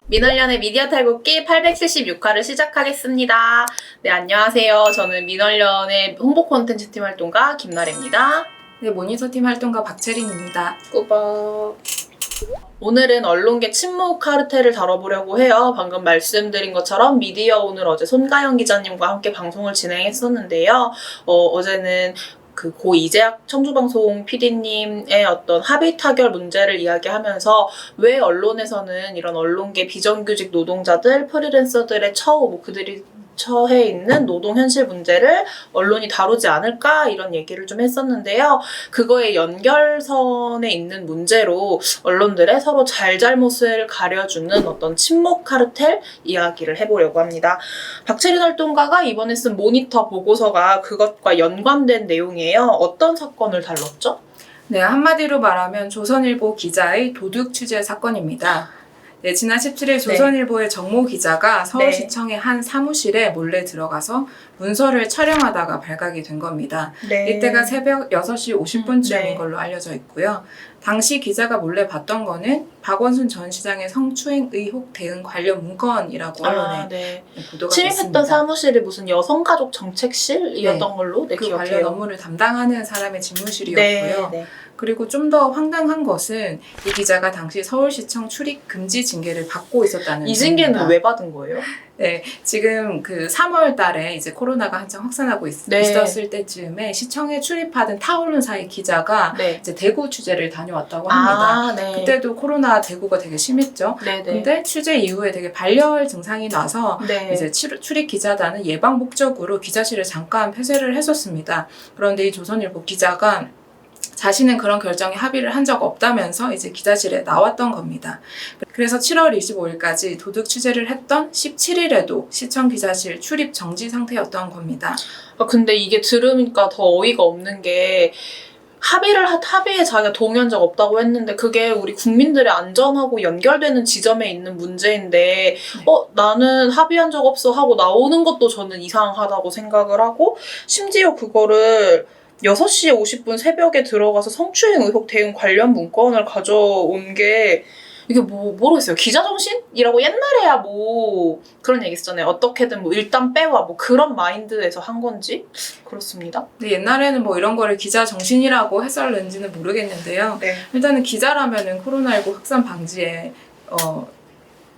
민원련의 미디어 탈곡기 876화를 시작하겠습니다. 네, 안녕하세요. 저는 민원련의 홍보 콘텐츠팀 활동가 김나래입니다. 네, 모니터팀 활동가 박채린입니다. 꾸벅. 오늘은 언론계 침묵 카르텔을 다뤄보려고 해요. 방금 말씀드린 것처럼 미디어 오늘 어제 손가영 기자님과 함께 방송을 진행했었는데요. 어제는 그 고 이재학 청주방송 PD님의 어떤 합의 타결 문제를 이야기하면서 왜 언론에서는 이런 언론계 비정규직 노동자들, 프리랜서들의 처우, 그들이 처해 있는 노동 현실 문제를 언론이 다루지 않을까 이런 얘기를 좀 했었는데요. 그거의 연결선에 있는 문제로 언론들의 서로 잘잘못을 가려주는 어떤 침묵 카르텔 이야기를 해보려고 합니다. 박채린 활동가가 이번에 쓴 모니터 보고서가 그것과 연관된 내용이에요. 어떤 사건을 다뤘죠? 네, 한마디로 말하면 조선일보 기자의 도둑 취재 사건입니다. 네, 지난 17일 조선일보의 정모 기자가 서울시청의 한 사무실에 몰래 들어가서 문서를 촬영하다가 발각이 된 겁니다. 이때가 새벽 6시 50분쯤인 걸로 알려져 있고요. 당시 기자가 몰래 봤던 거는 박원순 전 시장의 성추행 의혹 대응 관련 문건이라고 언론에 보도가 됐습니다. 침입했던 사무실이 무슨 여성가족 정책실이었던 걸로 그 기억해요. 관련 업무를 담당하는 사람의 집무실이었고요. 그리고 좀 더 황당한 것은 이 기자가 당시 서울시청 출입 금지 징계를 받고 있었다는 이 징계는 왜 받은 거예요? 네, 지금 그 3월 달에 이제 코로나가 한창 확산하고 있었을 때쯤에 시청에 출입하던 타올론사의 기자가 이제 대구 취재를 다녀왔다고 합니다. 그때도 코로나 대구가 되게 심했죠. 근데 취재 이후에 되게 발열 증상이 나서 이제 출입 기자단은 예방 목적으로 기자실을 잠깐 폐쇄를 했었습니다. 그런데 이 조선일보 기자가 자신은 그런 결정에 합의를 한 적 없다면서 이제 기자실에 나왔던 겁니다. 그래서 7월 25일까지 도둑 취재를 했던 17일에도 시청 기자실 출입 정지 상태였던 겁니다. 근데 이게 들으니까 더 어이가 없는 게 합의에 자기가 동의한 적 없다고 했는데 그게 우리 국민들의 안전하고 연결되는 지점에 있는 문제인데 나는 합의한 적 없어 하고 나오는 것도 저는 이상하다고 생각을 하고 심지어 그거를 6시 50분 새벽에 들어가서 성추행 의혹 대응 관련 문건을 가져온 게 이게 모르겠어요. 기자정신이라고 옛날에야 그런 얘기 있었잖아요. 어떻게든 일단 빼와 그런 마인드에서 한 건지 그렇습니다. 근데 옛날에는 이런 거를 기자정신이라고 했었는지는 모르겠는데요. 일단은 기자라면은 코로나19 확산 방지에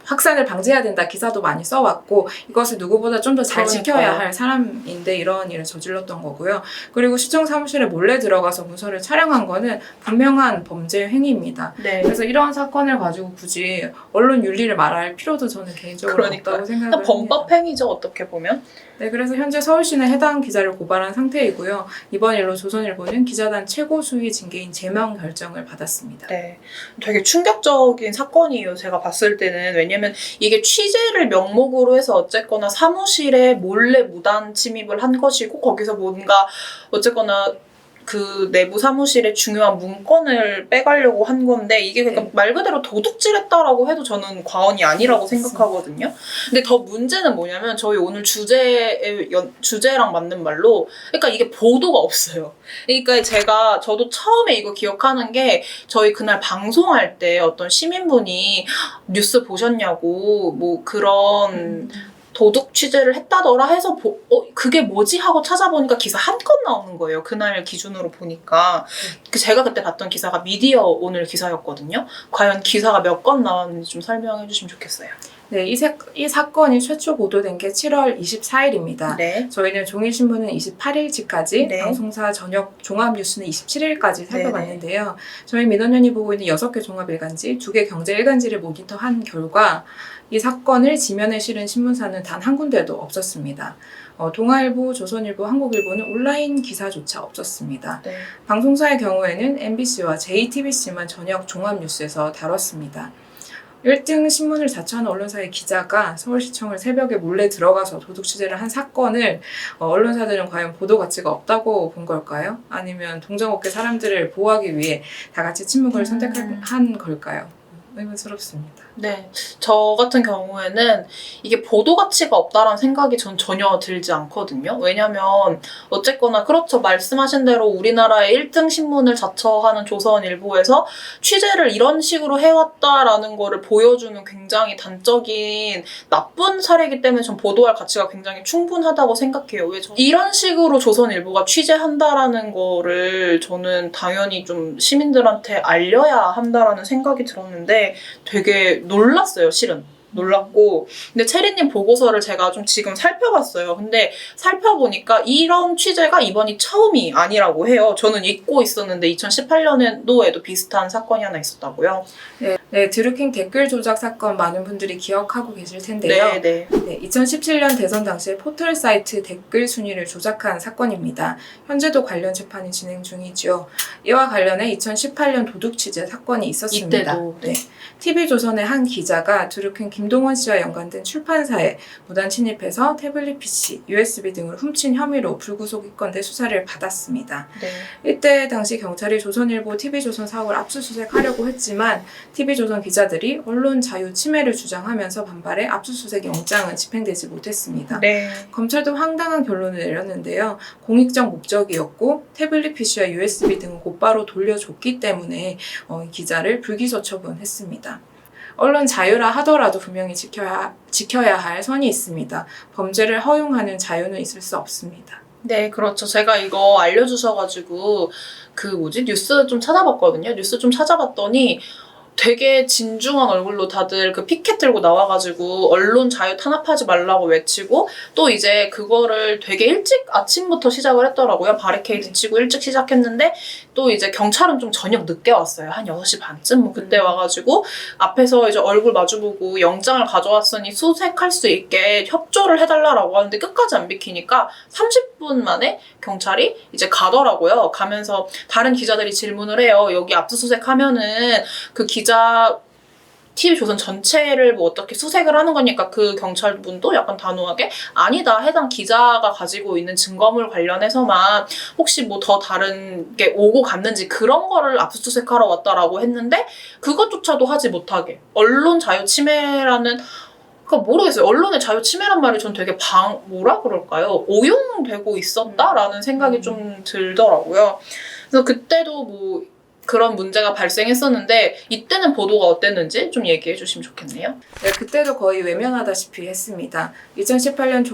확산을 방지해야 된다 기사도 많이 써왔고 이것을 누구보다 좀 더 잘 지켜야 할 사람인데 이런 일을 저질렀던 거고요. 그리고 시청 사무실에 몰래 들어가서 문서를 촬영한 거는 분명한 범죄 행위입니다. 그래서 이런 사건을 가지고 굳이 언론 윤리를 말할 필요도 저는 개인적으로 없다고 생각을 합니다. 범법 행위죠, 어떻게 보면. 네, 그래서 현재 서울시는 해당 기자를 고발한 상태이고요. 이번 일로 조선일보는 기자단 최고 수위 징계인 제명 결정을 받았습니다. 되게 충격적인 사건이에요. 제가 봤을 때는. 왜냐면 이게 취재를 명목으로 해서 어쨌거나 사무실에 몰래 무단 침입을 한 것이고 거기서 뭔가 어쨌거나 그 내부 사무실에 중요한 문건을 빼가려고 한 건데 이게 그러니까 말 그대로 도둑질했다라고 해도 저는 과언이 아니라고 생각하거든요. 근데 더 문제는 뭐냐면 저희 오늘 주제랑 맞는 말로 그러니까 이게 보도가 없어요. 그러니까 저도 처음에 이거 기억하는 게 저희 그날 방송할 때 어떤 시민분이 뉴스 보셨냐고 그런 도둑 취재를 했다더라 해서 그게 뭐지 하고 찾아보니까 기사 한 건 나오는 거예요. 그날 기준으로 보니까. 제가 그때 봤던 기사가 미디어 오늘 기사였거든요. 과연 기사가 몇 건 나왔는지 좀 설명해 주시면 좋겠어요. 네, 이 사건이 최초 보도된 게 7월 24일입니다. 저희는 종일신문은 28일치까지, 방송사 저녁 종합뉴스는 27일까지 살펴봤는데요. 저희 민원연이 보고 있는 6개 종합일간지, 2개 경제일간지를 모니터한 결과 이 사건을 지면에 실은 신문사는 단 한 군데도 없었습니다. 동아일보, 조선일보, 한국일보는 온라인 기사조차 없었습니다. 방송사의 경우에는 MBC와 JTBC만 저녁 종합뉴스에서 다뤘습니다. 1등 신문을 자처하는 언론사의 기자가 서울시청을 새벽에 몰래 들어가서 도둑 취재를 한 사건을 언론사들은 과연 보도 가치가 없다고 본 걸까요? 아니면 동종업계 사람들을 보호하기 위해 다 같이 침묵을 선택한 걸까요? 의문스럽습니다. 네, 저 같은 경우에는 이게 보도 가치가 없다라는 생각이 전 전혀 들지 않거든요. 왜냐면 어쨌거나 그렇죠. 말씀하신 대로 우리나라의 1등 신문을 자처하는 조선일보에서 취재를 이런 식으로 해왔다라는 거를 보여주는 굉장히 단적인 나쁜 사례이기 때문에 전 보도할 가치가 굉장히 충분하다고 생각해요. 왜 이런 식으로 조선일보가 취재한다라는 거를 저는 당연히 좀 시민들한테 알려야 한다라는 생각이 들었는데 되게 놀랐어요, 실은. 놀랐고. 근데 체리님 보고서를 제가 좀 지금 살펴봤어요. 근데 살펴보니까 이런 취재가 이번이 처음이 아니라고 해요. 저는 잊고 있었는데 2018년도에도 비슷한 사건이 하나 있었다고요. 네, 드루킹 댓글 조작 사건 많은 분들이 기억하고 계실 텐데요. 네, 2017년 대선 당시에 포털 사이트 댓글 순위를 조작한 사건입니다. 현재도 관련 재판이 진행 중이죠. 이와 관련해 2018년 도둑 취재 사건이 있었습니다. 이때도. 네. TV조선의 한 기자가 드루킹 김동원 씨와 연관된 출판사에 무단 침입해서 태블릿 PC, USB 등을 훔친 혐의로 불구속 입건돼 수사를 받았습니다. 네. 이때 당시 경찰이 조선일보 TV조선 사옥을 압수수색하려고 했지만 TV조선 기자들이 언론 자유 침해를 주장하면서 반발해 압수수색 영장은 집행되지 못했습니다. 네. 검찰도 황당한 결론을 내렸는데요. 공익적 목적이었고 태블릿 PC와 USB 등은 곧바로 돌려줬기 때문에 기자를 불기소 처분했습니다. 언론 자유라 하더라도 분명히 지켜야 할 선이 있습니다. 범죄를 허용하는 자유는 있을 수 없습니다. 네, 그렇죠. 제가 이거 알려주셔가지고 뉴스 좀 찾아봤거든요. 뉴스 좀 찾아봤더니 되게 진중한 얼굴로 다들 그 피켓 들고 나와가지고 언론 자유 탄압하지 말라고 외치고 또 이제 그거를 되게 일찍 아침부터 시작을 했더라고요. 바리케이드 치고 일찍 시작했는데 또 이제 경찰은 좀 저녁 늦게 왔어요. 한 6시 반쯤 뭐 그때 와가지고 앞에서 이제 얼굴 마주보고 영장을 가져왔으니 수색할 수 있게 협조를 해달라고 하는데 끝까지 안 비키니까 30분 만에 경찰이 이제 가더라고요. 가면서 다른 기자들이 질문을 해요. 여기 압수수색하면은 그 기자 TV조선 전체를 뭐 어떻게 수색을 하는 거니까 그 경찰분도 약간 단호하게 아니다. 해당 기자가 가지고 있는 증거물 관련해서만 혹시 뭐 더 다른 게 오고 갔는지 그런 거를 압수수색하러 왔다라고 했는데 그것조차도 하지 못하게 언론 자유 침해라는 그러니까 모르겠어요. 언론의 자유 침해란 말이 전 되게 뭐라 그럴까요? 오용되고 있었다라는 생각이 좀 들더라고요. 그래서 그때도 뭐 그런 문제가 발생했었는데 이때는 보도가 어땠는지 좀 얘기해 주시면 좋겠네요. 네, 그때도 거의 외면하다시피 했습니다. 2018년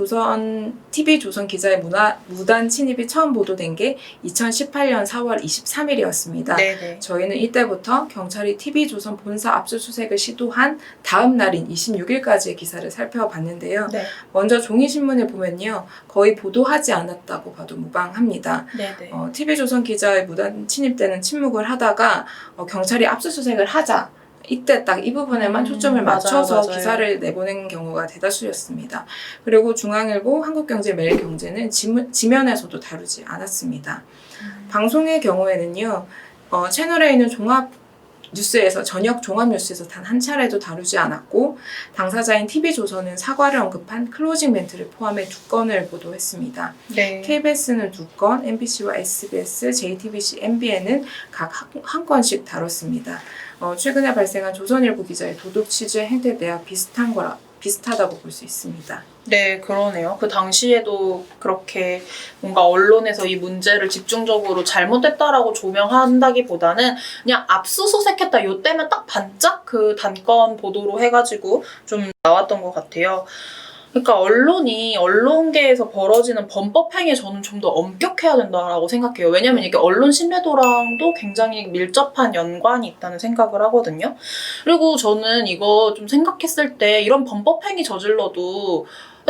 TV조선 기자의 무단 침입이 처음 보도된 게 2018년 4월 23일이었습니다. 네네. 저희는 이때부터 경찰이 TV조선 본사 압수수색을 시도한 다음 날인 26일까지의 기사를 살펴봤는데요. 네. 먼저 종이신문을 보면요. 거의 보도하지 않았다고 봐도 무방합니다. 네네. TV조선 기자의 무단 침입 때는 침묵을 하다가 경찰이 압수수색을 하자 이때 딱 이 부분에만 초점을 맞춰서 맞아요. 기사를 내보낸 경우가 대다수였습니다. 그리고 중앙일보, 한국경제, 매일경제는 지면에서도 다루지 않았습니다. 방송의 경우에는요. 채널에 있는 저녁 종합뉴스에서 단 한 차례도 다루지 않았고 당사자인 TV조선은 사과를 언급한 클로징 멘트를 포함해 2건을 보도했습니다. 네. KBS는 2건, MBC와 SBS, JTBC, MBN은 각 한 건씩 다뤘습니다. 최근에 발생한 조선일보 기자의 도둑 취재 행태에 대해 비슷하다고 볼 수 있습니다. 네, 그러네요. 그 당시에도 그렇게 뭔가 언론에서 이 문제를 집중적으로 잘못됐다라고 조명한다기보다는 그냥 압수수색했다. 요때만 딱 반짝 그 단건 보도로 해가지고 좀 나왔던 것 같아요. 그러니까 언론계에서 벌어지는 범법 행위에 저는 좀 더 엄격해야 된다라고 생각해요. 왜냐면 이게 언론 신뢰도랑도 굉장히 밀접한 연관이 있다는 생각을 하거든요. 그리고 저는 이거 좀 생각했을 때 이런 범법 행위 저질러도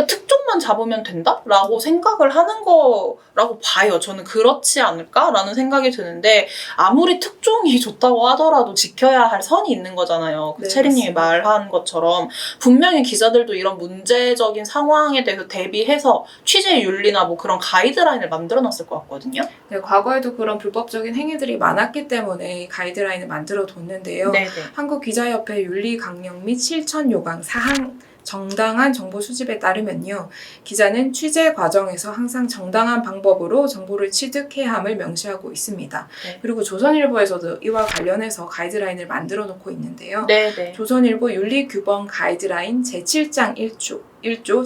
특종만 잡으면 된다라고 생각을 하는 거라고 봐요. 저는 그렇지 않을까라는 생각이 드는데 아무리 특종이 좋다고 하더라도 지켜야 할 선이 있는 거잖아요. 네, 체리님이 말한 것처럼 분명히 기자들도 이런 문제적인 상황에 대해서 대비해서 취재 윤리나 뭐 그런 가이드라인을 만들어놨을 것 같거든요. 네, 과거에도 그런 불법적인 행위들이 많았기 때문에 가이드라인을 만들어 뒀는데요. 네네. 한국기자협회 윤리 강령 및 실천 요강 사항 정당한 정보 수집에 따르면요. 기자는 취재 과정에서 항상 정당한 방법으로 정보를 취득해야 함을 명시하고 있습니다. 네. 그리고 조선일보에서도 이와 관련해서 가이드라인을 만들어 놓고 있는데요. 네. 조선일보 윤리규범 가이드라인 제7장 1조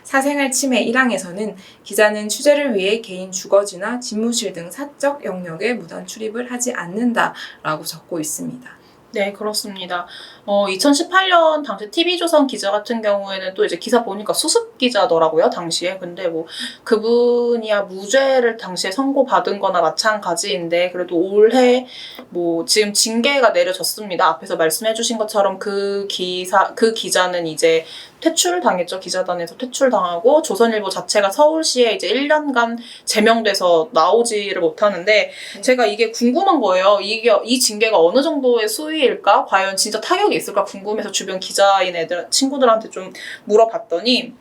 사생활 침해 1항에서는 기자는 취재를 위해 개인 주거지나 집무실 등 사적 영역에 무단 출입을 하지 않는다라고 적고 있습니다. 네, 그렇습니다. 2018년 당시 TV조선 기자 같은 경우에는 또 이제 기사 보니까 수습 기자더라고요, 당시에. 근데 뭐 그분이야 무죄를 당시에 선고받은 거나 마찬가지인데 그래도 올해 뭐 지금 징계가 내려졌습니다. 앞에서 말씀해주신 것처럼 그 기자는 이제 퇴출당했죠. 기자단에서 퇴출당하고 조선일보 자체가 서울시에 이제 1년간 제명돼서 나오지를 못하는데 제가 이게 궁금한 거예요. 이 징계가 어느 정도의 수위일까? 과연 진짜 타격이 있을까 궁금해서 주변 기자인 친구들한테 좀 물어봤더니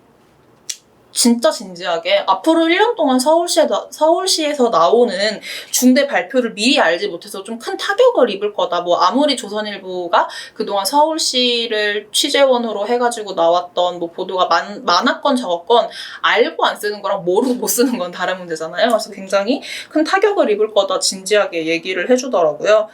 진짜 진지하게 앞으로 1년 동안 서울시에서 나오는 중대 발표를 미리 알지 못해서 좀 큰 타격을 입을 거다. 뭐 아무리 조선일보가 그동안 서울시를 취재원으로 해가지고 나왔던 뭐 보도가 많았건 적었건 알고 안 쓰는 거랑 모르고 못 쓰는 건 다른 문제잖아요. 그래서 굉장히 큰 타격을 입을 거다 진지하게 얘기를 해주더라고요.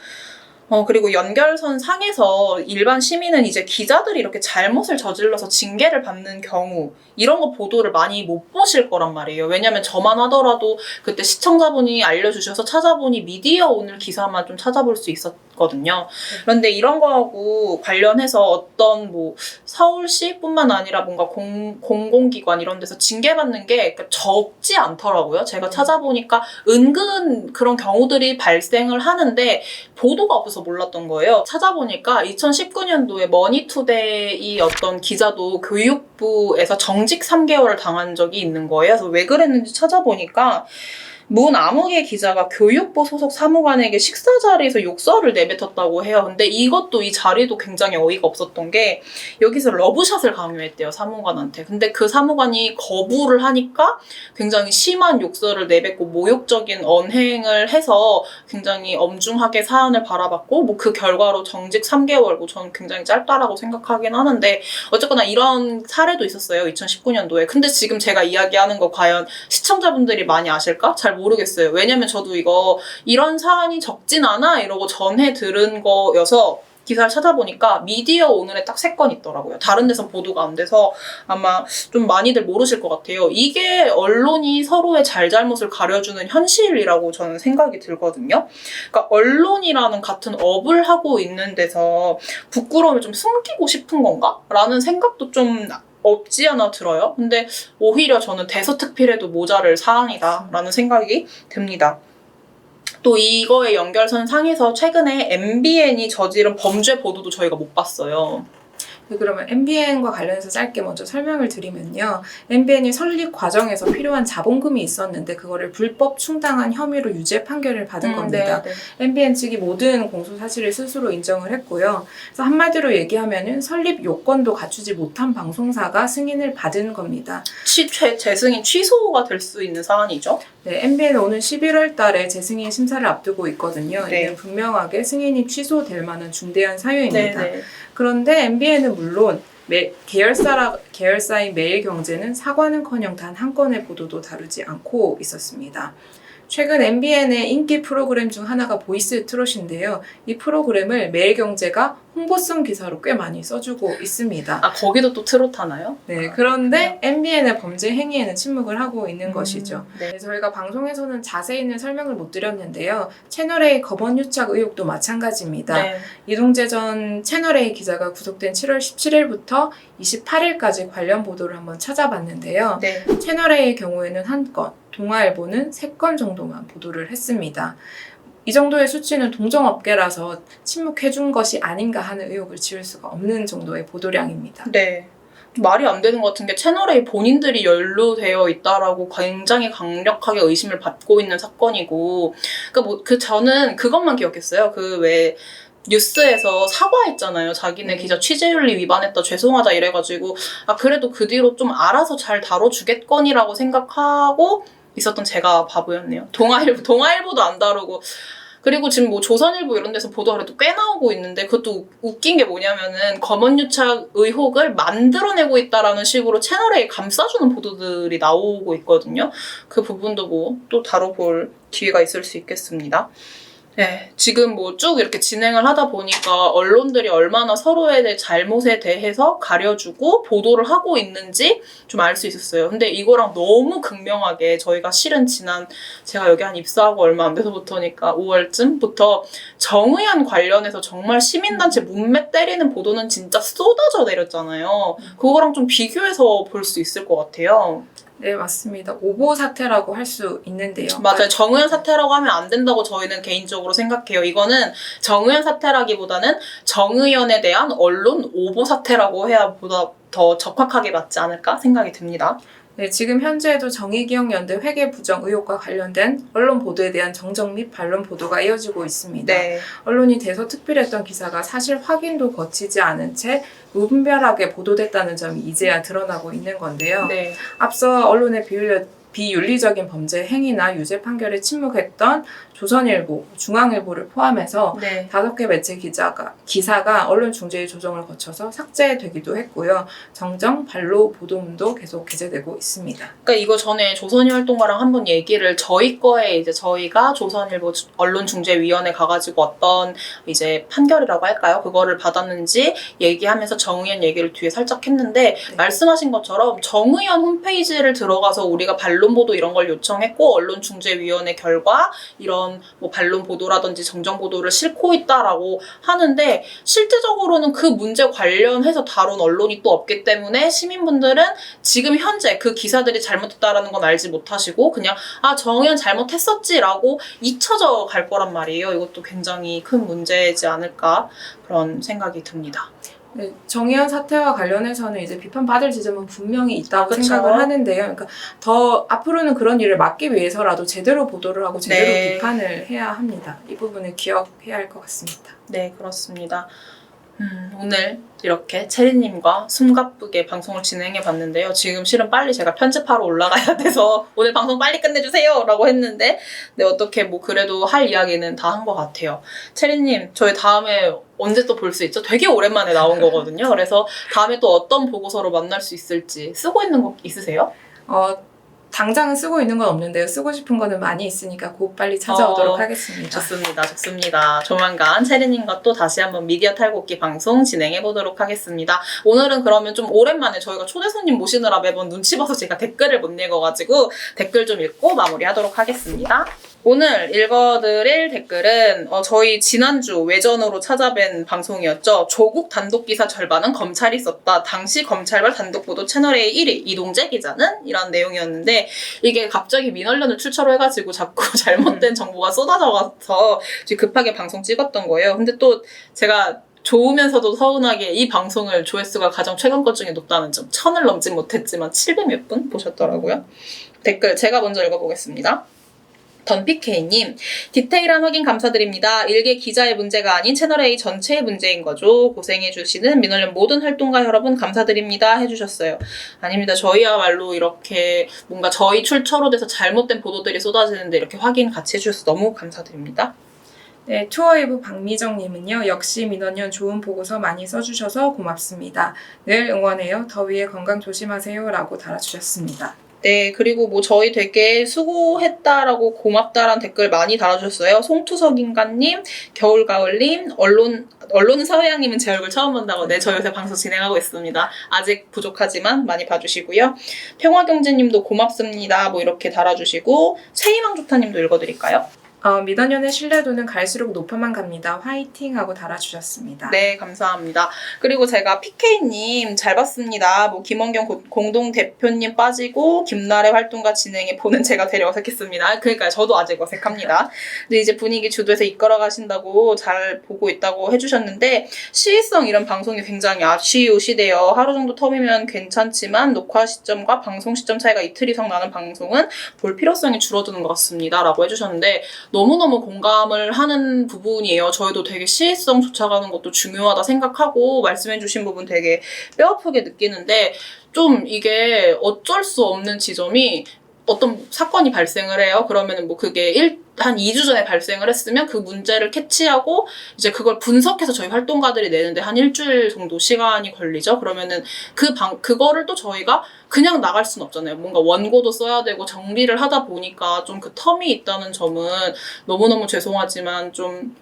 그리고 연결선 상에서 일반 시민은 이제 기자들이 이렇게 잘못을 저질러서 징계를 받는 경우 이런 거 보도를 많이 못 보실 거란 말이에요. 왜냐면 저만 하더라도 그때 시청자분이 알려주셔서 찾아보니 미디어 오늘 기사만 좀 찾아볼 수 있었거든요. 그런데 이런 거하고 관련해서 어떤 뭐 서울시뿐만 아니라 뭔가 공공기관 이런 데서 징계받는 게 적지 않더라고요. 제가 찾아보니까 은근 그런 경우들이 발생을 하는데 보도가 없어서 몰랐던 거예요. 찾아보니까 2019년도에 머니투데이 어떤 기자도 교육부에서 정직 3개월을 당한 적이 있는 거예요. 그래서 왜 그랬는지 찾아보니까 문아무개 기자가 교육부 소속 사무관에게 식사 자리에서 욕설을 내뱉었다고 해요. 근데 이것도 이 자리도 굉장히 어이가 없었던 게 여기서 러브샷을 강요했대요, 사무관한테. 근데 그 사무관이 거부를 하니까 굉장히 심한 욕설을 내뱉고 모욕적인 언행을 해서 굉장히 엄중하게 사안을 바라봤고 뭐 그 결과로 정직 3개월, 뭐 저는 굉장히 짧다라고 생각하긴 하는데 어쨌거나 이런 사례도 있었어요, 2019년도에. 근데 지금 제가 이야기하는 거 과연 시청자분들이 많이 아실까? 잘 모르겠어요. 왜냐면 저도 이런 사안이 적진 않아 이러고 전해 들은 거여서 기사를 찾아보니까 미디어 오늘에 딱 3건 있더라고요. 다른 데서 보도가 안 돼서 아마 좀 많이들 모르실 것 같아요. 이게 언론이 서로의 잘잘못을 가려주는 현실이라고 저는 생각이 들거든요. 그러니까 언론이라는 같은 업을 하고 있는 데서 부끄러움을 좀 숨기고 싶은 건가? 라는 생각도 좀 없지 않아 들어요. 근데 오히려 저는 대서특필에도 모자랄 사안이다라는 생각이 듭니다. 또 이거의 연결선 상에서 최근에 MBN이 저지른 범죄 보도도 저희가 못 봤어요. 그러면 MBN과 관련해서 짧게 먼저 설명을 드리면요. MBN이 설립 과정에서 필요한 자본금이 있었는데 그거를 불법 충당한 혐의로 유죄 판결을 받은 겁니다. 네네. MBN 측이 모든 공소 사실을 스스로 인정을 했고요. 그래서 한마디로 얘기하면은 설립 요건도 갖추지 못한 방송사가 승인을 받은 겁니다. 재승인 취소가 될 수 있는 사안이죠? 네, MBN은 오는 11월 달에 재승인 심사를 앞두고 있거든요. 네. 이는 분명하게 승인이 취소될 만한 중대한 사유입니다. 네네. 그런데 MBN은 물론 계열사인 매일경제는 사과는커녕 단 한 건의 보도도 다루지 않고 있었습니다. 최근 MBN의 인기 프로그램 중 하나가 보이스 트롯인데요. 이 프로그램을 매일경제가 홍보성 기사로 꽤 많이 써주고 있습니다. 아, 거기도 또 트롯 하나요? 네, 그런데 MBN의 범죄 행위에는 침묵을 하고 있는 것이죠. 네. 저희가 방송에서는 자세히는 설명을 못 드렸는데요. 채널A 거번 유착 의혹도 마찬가지입니다. 네. 이동재 전 채널A 기자가 구속된 7월 17일부터 28일까지 관련 보도를 한번 찾아봤는데요. 네. 채널A의 경우에는 1건, 동아일보는 3건 정도만 보도를 했습니다. 이 정도의 수치는 동종업계라서 침묵해준 것이 아닌가 하는 의혹을 지울 수가 없는 정도의 보도량입니다. 네. 말이 안 되는 것 같은 게 채널A 본인들이 연루되어 있다라고 굉장히 강력하게 의심을 받고 있는 사건이고, 그러니까 저는 그것만 기억했어요. 뉴스에서 사과했잖아요. 자기네 기자 취재윤리 위반했다, 죄송하다 이래가지고 그래도 그 뒤로 좀 알아서 잘 다뤄주겠거니라고 생각하고 있었던 제가 바보였네요. 동아일보도 안 다루고 그리고 지금 뭐 조선일보 이런 데서 보도가 그래도 꽤 나오고 있는데 그것도 웃긴 게 뭐냐면은 검언유착 의혹을 만들어내고 있다라는 식으로 채널에 감싸주는 보도들이 나오고 있거든요. 그 부분도 뭐 또 다뤄볼 기회가 있을 수 있겠습니다. 네, 지금 뭐 쭉 이렇게 진행을 하다 보니까 언론들이 얼마나 서로의 잘못에 대해서 가려주고 보도를 하고 있는지 좀 알 수 있었어요. 근데 이거랑 너무 극명하게 저희가 실은 제가 여기 한 입사하고 얼마 안 돼서부터니까 5월쯤부터 정의연 관련해서 정말 시민단체 문맥 때리는 보도는 진짜 쏟아져 내렸잖아요. 그거랑 좀 비교해서 볼 수 있을 것 같아요. 네, 맞습니다. 오보 사태라고 할 수 있는데요. 맞아요. 정의연 사태라고 하면 안 된다고 저희는 개인적으로 생각해요. 이거는 정의연 사태라기보다는 정의연에 대한 언론 오보 사태라고 해야 보다 더 적확하게 맞지 않을까 생각이 듭니다. 네, 지금 현재에도 정의기억연대 회계 부정 의혹과 관련된 언론 보도에 대한 정정 및 반론 보도가 이어지고 있습니다. 네. 언론이 대서특필했던 기사가 사실 확인도 거치지 않은 채 무분별하게 보도됐다는 점이 이제야 드러나고 있는 건데요. 네. 앞서 언론의 비윤리적인 범죄 행위나 유죄 판결에 침묵했던 조선일보, 중앙일보를 포함해서 네. 5개 매체 기사가 언론 중재위 조정을 거쳐서 삭제되기도 했고요. 정정, 반로 보도문도 계속 게재되고 있습니다. 그러니까 이거 전에 조선이 활동가랑 한번 얘기를 저희 거에 이제 저희가 조선일보 언론중재위원회 가가지고 어떤 이제 판결이라고 할까요? 그거를 받았는지 얘기하면서 정의연 얘기를 뒤에 살짝 했는데 네. 말씀하신 것처럼 정의연 홈페이지를 들어가서 우리가 반론 보도 이런 걸 요청했고 언론중재위원회 결과 이런 뭐 반론 보도라든지 정정 보도를 싣고 있다라고 하는데 실질적으로는 그 문제 관련해서 다룬 언론이 또 없기 때문에 시민분들은 지금 현재 그 기사들이 잘못했다라는 건 알지 못하시고 그냥 정의연 잘못했었지라고 잊혀져 갈 거란 말이에요. 이것도 굉장히 큰 문제이지 않을까 그런 생각이 듭니다. 네, 정의연 사태와 관련해서는 이제 비판받을 지점은 분명히 있다고 그쵸. 생각을 하는데요. 그러니까 더 앞으로는 그런 일을 막기 위해서라도 제대로 보도를 하고 제대로 네. 비판을 해야 합니다. 이 부분을 기억해야 할 것 같습니다. 네, 그렇습니다. 오늘 이렇게 체리님과 숨가쁘게 방송을 진행해 봤는데요. 지금 실은 빨리 제가 편집하러 올라가야 돼서 오늘 방송 빨리 끝내주세요 라고 했는데 네, 어떻게 뭐 그래도 할 이야기는 다 한 것 같아요. 체리님, 저희 다음에 언제 또 볼 수 있죠? 되게 오랜만에 나온 거거든요. 그래서 다음에 또 어떤 보고서로 만날 수 있을지 쓰고 있는 거 있으세요? 당장은 쓰고 있는 건 없는데요. 쓰고 싶은 거는 많이 있으니까 곧 빨리 찾아오도록 하겠습니다. 좋습니다. 좋습니다. 조만간 체리님과 또 다시 한번 미디어 탈곡기 방송 진행해 보도록 하겠습니다. 오늘은 그러면 좀 오랜만에 저희가 초대 손님 모시느라 매번 눈치 봐서 제가 댓글을 못 읽어가지고 댓글 좀 읽고 마무리하도록 하겠습니다. 오늘 읽어드릴 댓글은 저희 지난주 외전으로 찾아뵌 방송이었죠. 조국 단독기사 절반은 검찰이 썼다. 당시 검찰발 단독보도 채널A 1위 이동재 기자는? 이런 내용이었는데 이게 갑자기 민원련을 출처로 해가지고 자꾸 잘못된 정보가 쏟아져서 급하게 방송 찍었던 거예요. 근데 또 제가 좋으면서도 서운하게 이 방송을 조회수가 가장 최근 것 중에 높다는 점. 1000을 넘진 못했지만 700몇 분 보셨더라고요. 댓글 제가 먼저 읽어보겠습니다. 던피케이님, 디테일한 확인 감사드립니다. 일개 기자의 문제가 아닌 채널A 전체의 문제인 거죠. 고생해주시는 민원련 모든 활동가 여러분 감사드립니다. 해주셨어요. 아닙니다. 저희야말로 이렇게 뭔가 저희 출처로 돼서 잘못된 보도들이 쏟아지는데 이렇게 확인 같이 해주셔서 너무 감사드립니다. 네, 투어웨이브 박미정님은요. 역시 민원연 좋은 보고서 많이 써주셔서 고맙습니다. 늘 응원해요. 더위에 건강 조심하세요. 라고 달아주셨습니다. 네, 그리고 뭐 저희 되게 수고했다라고 고맙다라는 댓글 많이 달아주셨어요. 송투석인가님, 겨울가을님, 언론은 사회양님은 제 얼굴 처음 본다고 네, 저 요새 방송 진행하고 있습니다. 아직 부족하지만 많이 봐주시고요. 평화경제님도 고맙습니다. 뭐 이렇게 달아주시고 세희망조타님도 읽어드릴까요? 민원연의 신뢰도는 갈수록 높아만 갑니다. 화이팅! 하고 달아주셨습니다. 네, 감사합니다. 그리고 제가 PK님 잘 봤습니다. 뭐 김원경 공동대표님 빠지고 김나래 활동가 진행에 보는 제가 되려 어색했습니다. 그러니까 저도 아직 어색합니다. 근데 이제 분위기 주도해서 이끌어 가신다고 잘 보고 있다고 해주셨는데 시의성 이런 방송이 굉장히 아쉬우시대요. 하루 정도 텀이면 괜찮지만 녹화 시점과 방송 시점 차이가 이틀 이상 나는 방송은 볼 필요성이 줄어드는 것 같습니다. 라고 해주셨는데 너무너무 공감을 하는 부분이에요. 저희도 되게 시의성 쫓아가는 것도 중요하다 생각하고 말씀해주신 부분 되게 뼈아프게 느끼는데 좀 이게 어쩔 수 없는 지점이 어떤 사건이 발생을 해요. 그러면은 뭐 그게 한 2주 전에 발생을 했으면 그 문제를 캐치하고 이제 그걸 분석해서 저희 활동가들이 내는데 한 일주일 정도 시간이 걸리죠. 그러면은 그거를 또 저희가 그냥 나갈 순 없잖아요. 뭔가 원고도 써야 되고 정리를 하다 보니까 좀 그 텀이 있다는 점은 너무너무 죄송하지만 좀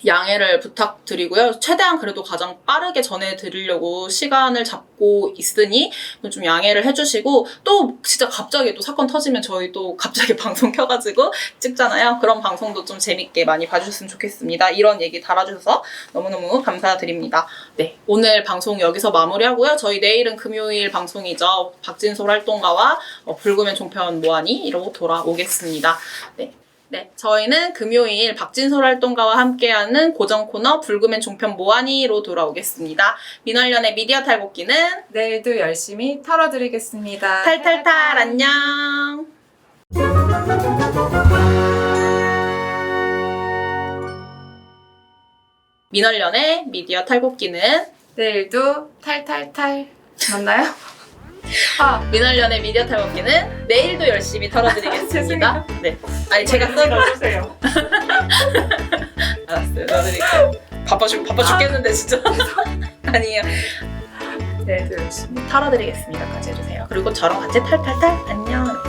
양해를 부탁드리고요. 최대한 그래도 가장 빠르게 전해드리려고 시간을 잡고 있으니 좀 양해를 해주시고, 또 진짜 갑자기 또 사건 터지면 저희 또 갑자기 방송 켜가지고 찍잖아요. 그런 방송도 좀 재밌게 많이 봐주셨으면 좋겠습니다. 이런 얘기 달아주셔서 너무너무 감사드립니다. 네, 오늘 방송 여기서 마무리하고요. 저희 내일은 금요일 방송이죠. 박진솔 활동가와 불금의 종편 모하니로 돌아오겠습니다. 네, 저희는 금요일 박진솔 활동가와 함께하는 고정 코너 불금의 종편 모하니로 돌아오겠습니다. 민월련의 미디어 탈곡기는 내일도 열심히 털어드리겠습니다. 탈탈탈 안녕. 민월련의 미디어 탈곡기는 내일도 탈탈탈 맞나요? 민월련의 미디어 탈곡기는 내일도 열심히 털어드리겠습니다. 네, 아니 제가 넣어주세요. 알았어요, 넣어드릴게요. 바빠 죽겠는데 진짜. 아니에요. 내일도 열심히 털어드리겠습니다까지 해주세요. 그리고 저랑 같이 탈탈탈 안녕.